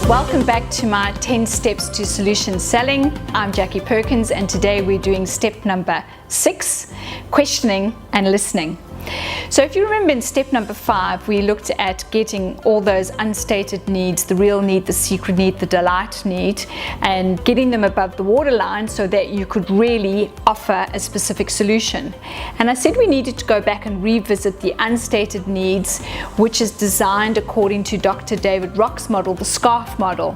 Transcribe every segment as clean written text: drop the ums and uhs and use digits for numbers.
Welcome back to my 10 Steps to Solution Selling. I'm Jackie Perkins, and today we're doing step number 6, questioning and listening. So if you remember in step number 5, we looked at getting all those unstated needs, the real need, the secret need, the delight need, and getting them above the waterline so that you could really offer a specific solution. And I said we needed to go back and revisit the unstated needs, which is designed according to Dr. David Rock's model, the SCARF model.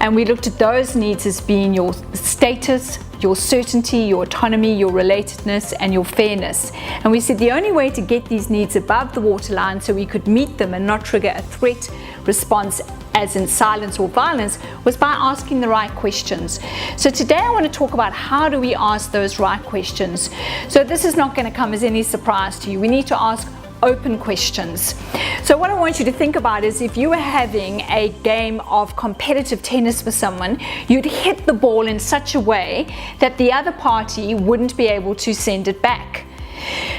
And we looked at those needs as being your status, your certainty, your autonomy, your relatedness, and your fairness. And we said the only way to get these needs above the waterline so we could meet them and not trigger a threat response as in silence or violence was by asking the right questions. So today I want to talk about how do we ask those right questions. So this is not going to come as any surprise to you. We need to ask open questions. So what I want you to think about is if you were having a game of competitive tennis with someone, you'd hit the ball in such a way that the other party wouldn't be able to send it back.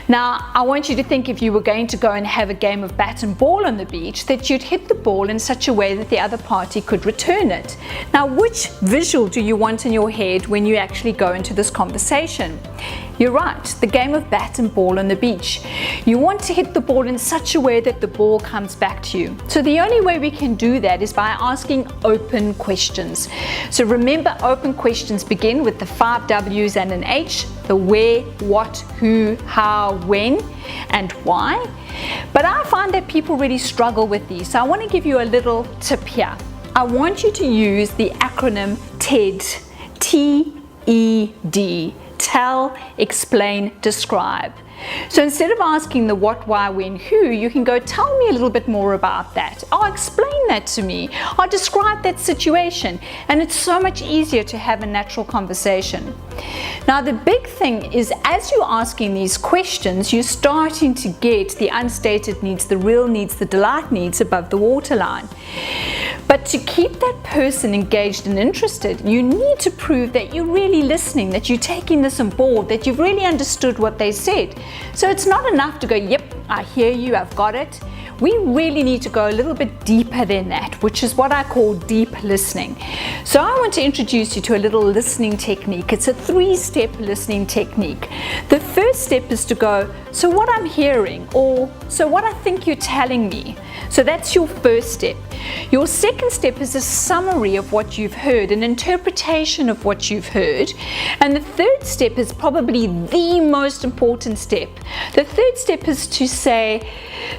Now, I want you to think if you were going to go and have a game of bat and ball on the beach, that you'd hit the ball in such a way that the other party could return it. Now, which visual do you want in your head when you actually go into this conversation? You're right, the game of bat and ball on the beach. You want to hit the ball in such a way that the ball comes back to you. So the only way we can do that is by asking open questions. So remember, open questions begin with the 5 W's and an H, the where, what, who, how, when, and why. But I find that people really struggle with these. So I want to give you a little tip here. I want you to use the acronym TED, T-E-D. Tell, explain, describe. So instead of asking the what, why, when, who, you can go, tell me a little bit more about that. Oh, explain that to me. Or describe that situation. And it's so much easier to have a natural conversation. Now, the big thing is as you're asking these questions, you're starting to get the unstated needs, the real needs, the delight needs above the waterline. But to keep that person engaged and interested, you need to prove that you're really listening, that you're taking this on board, that you've really understood what they said. So it's not enough to go, yep, I hear you, I've got it. We really need to go a little bit deeper than that, which is what I call deep listening. So I want to introduce you to a little listening technique. It's a 3-step listening technique. The first step is to go, so what I'm hearing, or so what I think you're telling me. So that's your first step. Your second step is a summary of what you've heard, an interpretation of what you've heard. And the third step is probably the most important step. The third step is to say,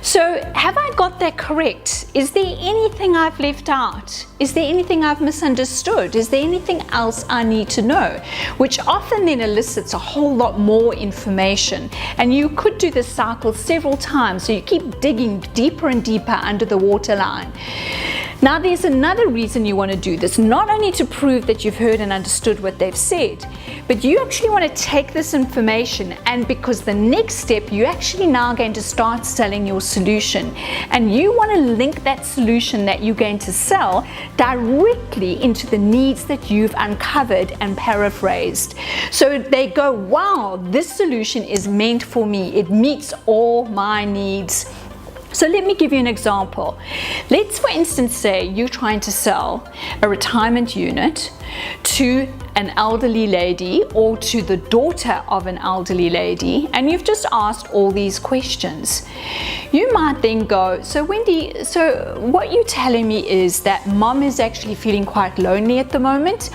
so have I got that correct? Is there anything I've left out? Is there anything I've misunderstood? Is there anything else I need to know? Which often then elicits a whole lot more information. And you could do this cycle several times, so you keep digging deeper and deeper under the waterline. Now, there's another reason you want to do this, not only to prove that you've heard and understood what they've said, but you actually want to take this information, and because the next step, you're actually now going to start selling your solution. And you want to link that solution that you're going to sell directly into the needs that you've uncovered and paraphrased. So they go, wow, this solution is meant for me. It meets all my needs. So let me give you an example. Let's, for instance, say you're trying to sell a retirement unit to an elderly lady or to the daughter of an elderly lady, and you've just asked all these questions. You might then go, so Wendy, so what you're telling me is that mom is actually feeling quite lonely at the moment.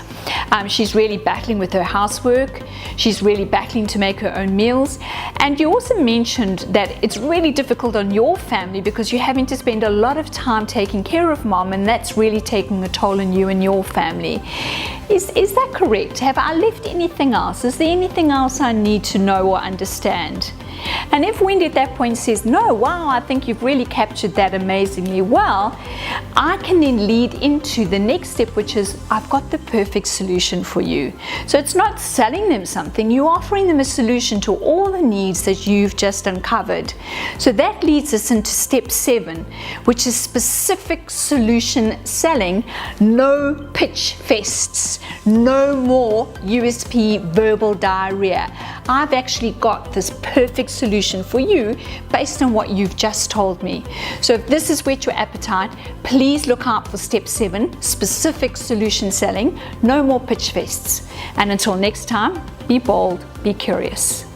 She's really battling with her housework. She's really battling to make her own meals. And you also mentioned that it's really difficult on your family because you're having to spend a lot of time taking care of mom, and that's really taking a toll on you and your family. Is that correct? Have I left anything else? Is there anything else I need to know or understand? And if Wendy at that point says, no, wow, I think you've really captured that amazingly well, I can then lead into the next step, which is I've got the perfect solution for you. So it's not selling them something, you're offering them a solution to all the needs that you've just uncovered. So that leads us into step 7, which is specific solution selling. No pitch fests, no more USP verbal diarrhea. I've actually got this perfect perfect solution for you based on what you've just told me. So if this has whet your appetite, please look out for step 7, specific solution selling. No more pitch fests. And until next time, be bold, be curious.